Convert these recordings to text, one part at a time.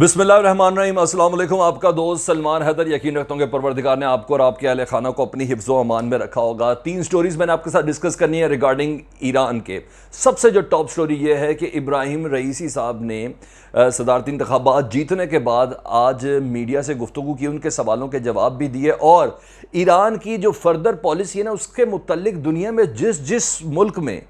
बिस्मिल्लाहिर्रहमानिर्रहीम। अस्सलाम वालेकुम। आपका दोस्त सलमान हैदर। यकीन रखता हूँ कि परवरदिगार ने आपको और आपके अहले खाना को अपनी हिफ्ज़ो अमान में रखा होगा। 3 स्टोरीज़ मैंने आपके साथ डिस्कस करनी है रिगार्डिंग ईरान के। सबसे जो टॉप स्टोरी ये है कि इब्राहिम रईसी साहब ने सदारती इंतखाबात जीतने के बाद आज मीडिया से गुफ्तगू की, उनके सवालों के जवाब भी दिए और ईरान की जो फर्दर पॉलिसी है ना उसके मुतल्लिक दुनिया में जिस जिस मुल्क में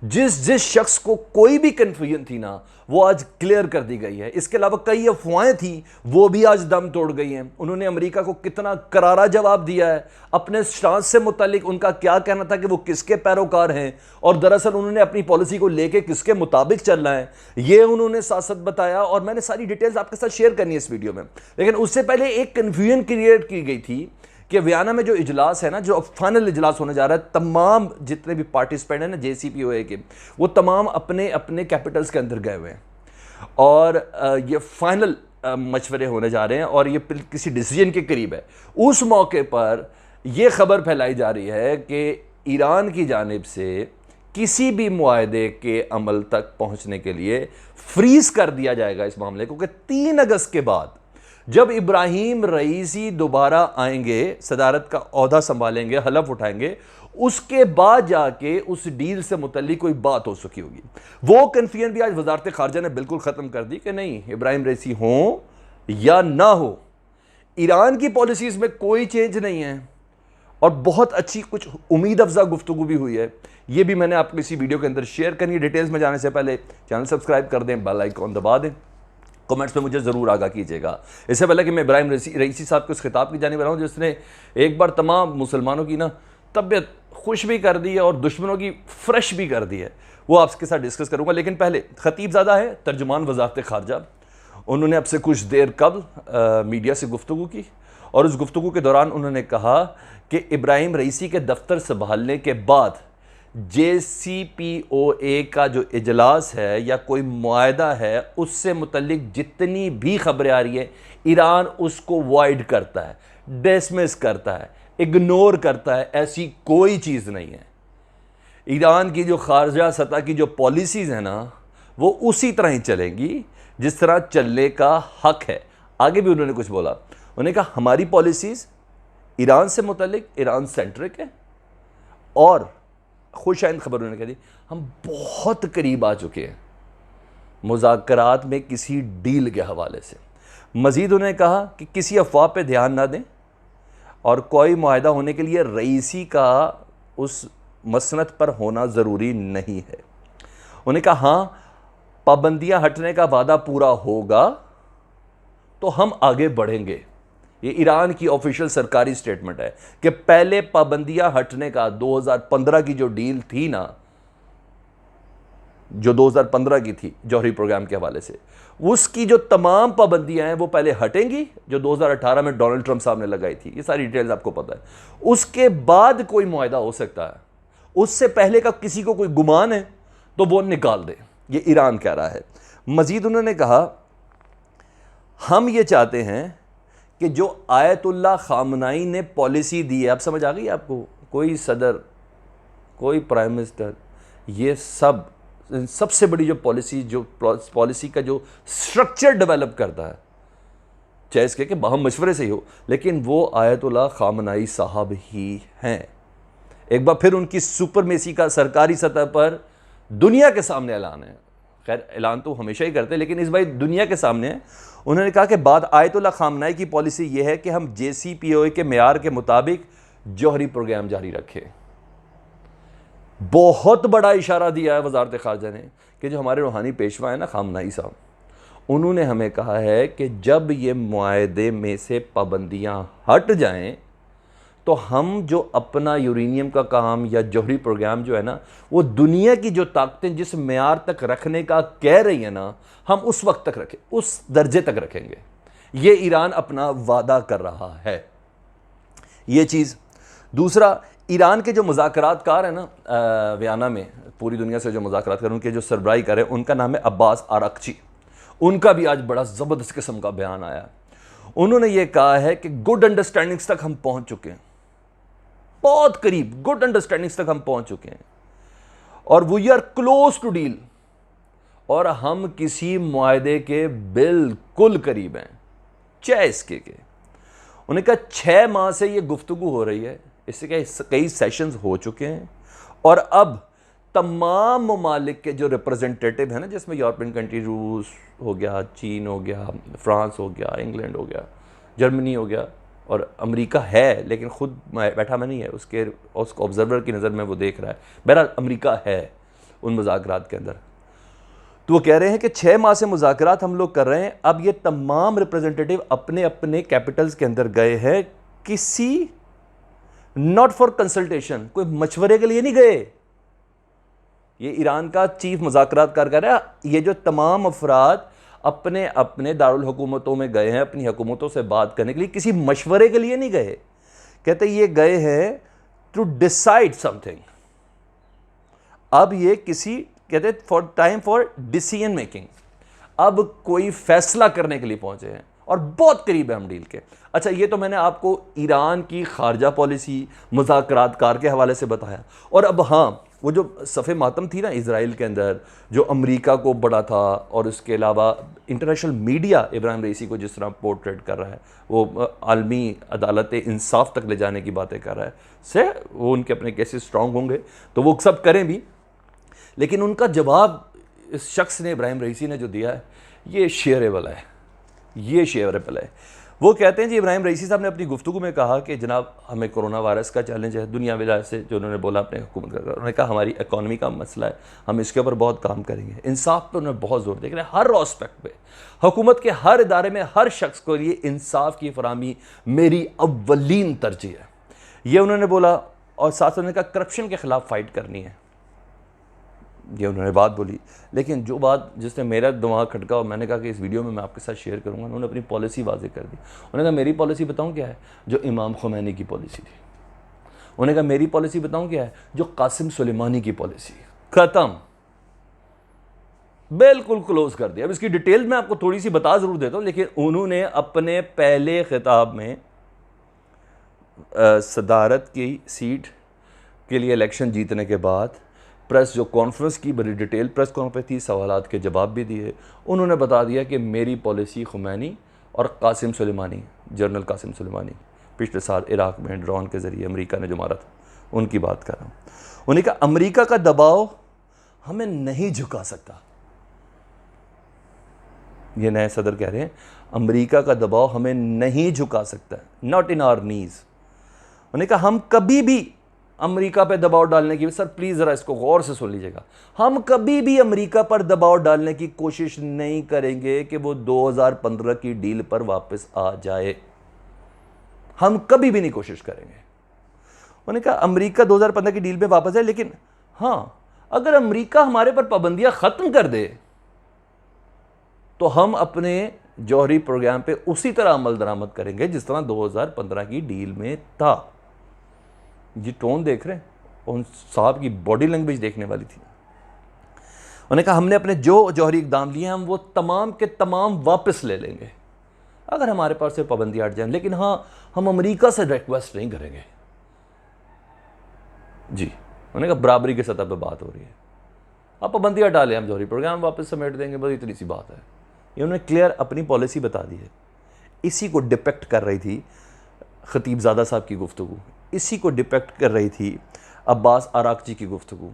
जिस जिस शख्स को कोई भी कन्फ्यूजन थी ना वो आज क्लियर कर दी गई है। इसके अलावा कई अफवाहें थी वो भी आज दम तोड़ गई हैं। उन्होंने अमेरिका को कितना करारा जवाब दिया है, अपने स्टांस से मुतालिक उनका क्या कहना था कि वो किसके पैरोकार हैं और दरअसल उन्होंने अपनी पॉलिसी को लेके किसके मुताबिक चलना है, ये उन्होंने साथ साथ बताया और मैंने सारी डिटेल्स आपके साथ शेयर करनी है इस वीडियो में। लेकिन उससे पहले एक कन्फ्यूजन क्रिएट की गई थी कि वियना में जो इजलास है ना, जो फाइनल इजलास होने जा रहा है, तमाम जितने भी पार्टिसिपेंट हैं ना JCPOA के, वो तमाम अपने अपने कैपिटल्स के अंदर गए हुए हैं और ये फाइनल मशवरे होने जा रहे हैं और ये किसी डिसीजन के करीब है। उस मौके पर यह खबर फैलाई जा रही है कि ईरान की जानिब से किसी भी मुआहदे के अमल तक पहुंचने के लिए फ्रीज कर दिया जाएगा इस मामले को, कि 3 अगस्त के बाद जब इब्राहिम रईसी दोबारा आएंगे, सदारत का ओहदा संभालेंगे, हलफ उठाएंगे, उसके बाद जाके उस डील से मुतल्लिक कोई बात हो सकी होगी। वो कन्फ्यूजन भी आज वजारत खारजा ने बिल्कुल ख़त्म कर दी कि नहीं, इब्राहिम रईसी हो या ना हो, ईरान की पॉलिसीज़ में कोई चेंज नहीं है और बहुत अच्छी कुछ उम्मीद अफजा गुफ्तगू भी हुई है। ये भी मैंने आपको इसी वीडियो के अंदर शेयर करनी है। डिटेल्स में जाने से पहले चैनल सब्सक्राइब कर दें, बेल आइकॉन दबा दें, कमेंट्स में मुझे ज़रूर आगाह कीजिएगा। इससे पहले कि मैं इब्राहिम रईसी साहब के उस खिताब की जानिब बढ़ाऊं जिसने एक बार तमाम मुसलमानों की ना तबीयत खुश भी कर दी है और दुश्मनों की फ्रेश भी कर दी है, वो आपके साथ डिस्कस करूंगा। लेकिन पहले खतीबज़ादा है तर्जुमान वजारत खारजा, उन्होंने अब से कुछ देर कबल मीडिया से गुफ्तगू की और उस गुफ्तगू के दौरान उन्होंने कहा कि इब्राहिम रईसी के दफ्तर संभालने के बाद JCPOA का जो इजलास है या कोई मुआहदा है उससे मुतल्लिक जितनी भी खबरें आ रही है, ईरान उसको वॉइड करता है, डिसमिस करता है, इग्नोर करता है। ऐसी कोई चीज़ नहीं है। ईरान की जो खारजा सतह की जो पॉलिसीज़ हैं ना वो उसी तरह ही चलेंगी जिस तरह चलने का हक है। आगे भी उन्होंने कुछ बोला, उन्होंने कहा हमारी पॉलिसीज़ ईरान से मुतल्लिक ईरान सेंट्रिक है और खुशाइंद खबर उन्होंने कह दी हम बहुत करीब आ चुके हैं मुज़ाकरात में किसी डील के हवाले से। मज़ीद उन्होंने कहा कि किसी अफवाह पे ध्यान ना दें और कोई मुआहदा होने के लिए रईसी का उस मसनद पर होना ज़रूरी नहीं है। उन्होंने कहा हाँ, पाबंदियाँ हटने का वादा पूरा होगा तो हम आगे बढ़ेंगे। ये ईरान की ऑफिशियल सरकारी स्टेटमेंट है कि पहले पाबंदियां हटने का 2015 की जो डील थी ना, जो 2015 की थी जौहरी प्रोग्राम के हवाले से, उसकी जो तमाम पाबंदियां हैं वो पहले हटेंगी जो 2018 में डोनाल्ड ट्रंप साहब ने लगाई थी। ये सारी डिटेल्स आपको पता है। उसके बाद कोई मुआहदा हो सकता है, उससे पहले का किसी को कोई गुमान है तो वो निकाल दे, ये ईरान कह रहा है। मजीद उन्होंने कहा हम ये चाहते हैं कि जो आयतुल्लाह खामनाई ने पॉलिसी दी है, आप समझ आ गई आपको, कोई सदर, कोई प्राइम मिनिस्टर, ये सब सबसे बड़ी जो पॉलिसी का जो स्ट्रक्चर डेवलप करता है, चाहे इसके कि बाहम मशवरे से ही हो, लेकिन वो आयतुल्लाह खामनाई साहब ही हैं। एक बार फिर उनकी सुपरमेसी का सरकारी सतह पर दुनिया के सामने ऐलान है। खैर ऐलान तो हमेशा ही करते हैं लेकिन इस बार दुनिया के सामने है। उन्होंने कहा कि बाद आयतुल्लाह खामनाई की पॉलिसी यह है कि हम JCPOA के मेयार के मुताबिक जौहरी प्रोग्राम जारी रखें। बहुत बड़ा इशारा दिया है वजारत खारजा ने कि जो हमारे रूहानी पेशवा है ना खामनाई साहब, उन्होंने हमें कहा है कि जब ये मुआहदे में से पाबंदियां हट जाएं तो हम जो अपना यूरेनियम का काम या जौहरी प्रोग्राम जो है ना, वो दुनिया की जो ताकतें जिस मेयार तक रखने का कह रही है ना, हम उस वक्त तक रखें, उस दर्जे तक रखेंगे। ये ईरान अपना वादा कर रहा है, ये चीज़। दूसरा, ईरान के जो मुज़ाकरातकार हैं ना वियना में, पूरी दुनिया से जो मुज़ाकरात कर, उनके जो सरबराही कर रहे हैं, उनका नाम है अब्बास आरागची। उनका भी आज बड़ा ज़बरदस्त किस्म का बयान आया। उन्होंने ये कहा है कि गुड अंडरस्टैंडिंग्स तक हम पहुँच चुके हैं, बहुत करीब गुड अंडरस्टैंडिंग्स तक हम पहुँच चुके हैं और we are close to deal. और हम किसी मुआहदे के बिल्कुल करीब हैं, चाहे इसके के। उन्होंने कहा 6 माह से ये गुफ्तगू हो रही है, इससे कई सेशंस हो चुके हैं, और अब तमाम ममालिक के जो रिप्रेजेंटेटिव हैं ना, जिसमें यूरोपियन कंट्री, रूस हो गया, चीन हो गया, फ्रांस हो गया, इंग्लैंड हो गया, जर्मनी हो गया, और अमेरिका है लेकिन ख़ुद बैठा में नहीं है, उसको ऑब्जर्वर की नज़र में वो देख रहा है। बहरहाल अमेरिका है उन मुज़ाकरात के अंदर। तो वो कह रहे हैं कि 6 माह से मुज़ाकरात हम लोग कर रहे हैं, अब ये तमाम रिप्रेजेंटेटिव अपने अपने कैपिटल्स के अंदर गए हैं, किसी नॉट फॉर कंसल्टेशन, कोई मशवरे के लिए नहीं गए। ये ईरान का चीफ मुज़ाकरातकार कह रहा है ये जो तमाम अफराद अपने अपने दारुल हुकूमतों में गए हैं, अपनी हुकूमतों से बात करने के लिए, किसी मशवरे के लिए नहीं गए। कहते ये गए हैं टू डिसाइड समथिंग। अब ये किसी, कहते for time for decision making, अब कोई फैसला करने के लिए पहुंचे हैं और बहुत करीब है हम डील के। अच्छा, ये तो मैंने आपको ईरान की खारजा पॉलिसी मुज़ाकरातकार के हवाले से बताया। और अब हाँ, वो जो सफ़े मातम थी ना इज़राइल के अंदर, जो अमेरिका को बड़ा था, और उसके अलावा इंटरनेशनल मीडिया इब्राहिम रईसी को जिस तरह पोर्ट्रेट कर रहा है, वो आलमी अदालत इंसाफ तक ले जाने की बातें कर रहा है, से वो उनके अपने केसेस स्ट्रांग होंगे तो वो सब करें भी, लेकिन उनका जवाब इस शख्स ने, इब्राहिम रईसी ने जो दिया है, ये शेयरेबल है, ये शेयरेबल है। वो कहते हैं जी, इब्राहिम रईसी साहब ने अपनी गुफ्तगू में कहा कि जनाब हमें कोरोना वायरस का चैलेंज है, दुनिया विला से जो उन्होंने बोला अपने हुकूमत का, उन्होंने कहा हमारी इकॉनमी का मसला है, हम इसके ऊपर बहुत काम करेंगे। इंसाफ पर उन्होंने बहुत जोर दिया, हर एस्पेक्ट पे, हुकूमत के हर इदारे में हर शख्स को लिए इंसाफ की फराहमी मेरी अव्वलीन तरजीह है, ये उन्होंने बोला। और साथ उन्होंने कहा करप्शन के खिलाफ फाइट करनी है, ये उन्होंने बात बोली। लेकिन जो बात जिसने मेरा दिमाग खटका और मैंने कहा कि इस वीडियो में मैं आपके साथ शेयर करूंगा, उन्होंने अपनी पॉलिसी वाज़ेह कर दी। उन्होंने कहा मेरी पॉलिसी बताऊं क्या है, जो इमाम खुमैनी की पॉलिसी थी। उन्होंने कहा मेरी पॉलिसी बताऊं क्या है, जो कासिम सुलेमानी की पॉलिसी। ख़त्म, बिल्कुल क्लोज कर दिया। अब इसकी डिटेल मैं आपको थोड़ी सी बता ज़रूर देता हूँ, लेकिन उन्होंने अपने पहले खिताब में सदारत की सीट के लिए इलेक्शन जीतने के बाद प्रेस जो कॉन्फ्रेंस की, बड़ी डिटेल प्रेस कॉन्फ्रेंस थी, सवालात के जवाब भी दिए। उन्होंने बता दिया कि मेरी पॉलिसी खुमैनी और कासिम सुलेमानी, जनरल कासिम सुलेमानी, पिछले साल इराक़ में ड्रोन के ज़रिए अमेरिका ने जो मारा था, उनकी बात कर रहा हूँ। उन्होंने कहा अमेरिका का दबाव हमें नहीं झुका सकता। ये नए सदर कह रहे हैं अमेरिका का दबाव हमें नहीं झुका सकता, नॉट इन आवर नीज। उन्होंने कहा हम कभी भी अमेरिका पर दबाव डालने की, सर प्लीज़ ज़रा इसको गौर से सुन लीजिएगा, हम कभी भी अमेरिका पर दबाव डालने की कोशिश नहीं करेंगे कि वो 2015 की डील पर वापस आ जाए। हम कभी भी नहीं कोशिश करेंगे। उन्होंने कहा अमेरिका 2015 की डील पे वापस आए, लेकिन हाँ, अगर अमेरिका हमारे पर पाबंदियां ख़त्म कर दे तो हम अपने जौहरी प्रोग्राम पे उसी तरह अमल दरामद करेंगे जिस तरह 2015 की डील में था। जी टोन देख रहे हैं, उन साहब की बॉडी लैंग्वेज देखने वाली थी। उन्होंने कहा हमने अपने जो जौहरी इक़दाम लिए हैं हम वो तमाम के तमाम वापस ले लेंगे अगर हमारे पास से पाबंदियाँ हट जाएं, लेकिन हाँ, हम अमेरिका से रिक्वेस्ट नहीं करेंगे। जी उन्होंने कहा बराबरी की सतह पर बात हो रही है, आप पाबंदी हटा लें, हम जौहरी प्रोग्राम वापस समेट देंगे, बस इतनी सी बात है। ये उन्होंने क्लियर अपनी पॉलिसी बता दी है। इसी को डिपेक्ट कर रही थी खतीबज़ादा साहब की गुफ्तगू, इसी को डिपेक्ट कर रही थी अब्बास आराकची की गुफ्तगू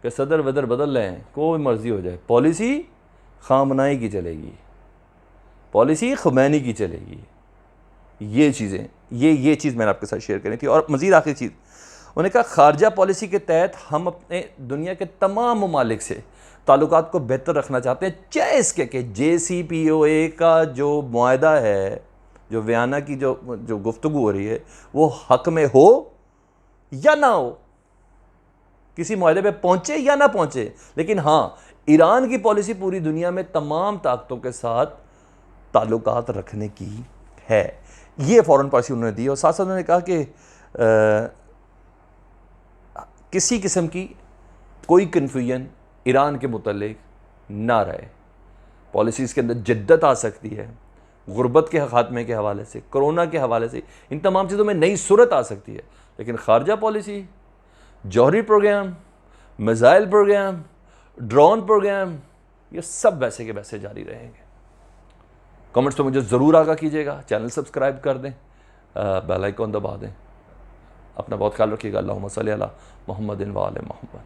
कि सदर वदर बदल रहे हैं, कोई मर्ज़ी हो जाए, पॉलिसी खामनाई की चलेगी, पॉलिसी खुमैनी की चलेगी। ये चीज़ें, ये चीज़ मैंने आपके साथ शेयर करनी थी। और मज़ीद आखिरी चीज़, उन्होंने कहा खारजा पॉलिसी के तहत हम अपने दुनिया के तमाम ममालिक से ताल्लुकात को बेहतर रखना चाहते हैं, चाहे इसके कि JCPOA का जो मुआहदा है, जो वियना की जो गुफ्तगू हो रही है, वो हक में हो या ना हो, किसी मुआहदे पे पहुंचे या ना पहुंचे, लेकिन हाँ, ईरान की पॉलिसी पूरी दुनिया में तमाम ताकतों के साथ ताल्लुकात रखने की है। ये फॉरेन पॉलिसी उन्होंने दी। और साथ साथ उन्होंने कहा कि किसी किस्म की कोई कन्फ्यूजन ईरान के मुतल्लिक ना रहे। पॉलिसीज़ के अंदर जिद्दत आ सकती है, गुर्बत के खात्मे के हवाले से, कोरोना के हवाले से, इन तमाम चीज़ों में नई सूरत आ सकती है, लेकिन खारजा पॉलिसी, जौहरी program, missile program, drone program, ये सब वैसे के वैसे जारी रहेंगे। कमेंट्स में मुझे ज़रूर आगाह कीजिएगा, चैनल सब्सक्राइब कर दें, बेल आइकॉन दबा दें। अपना बहुत ख्याल रखिएगा। अल्लाहुम्मा सल्ली अला मुहम्मदिन व आले मुहम्मद।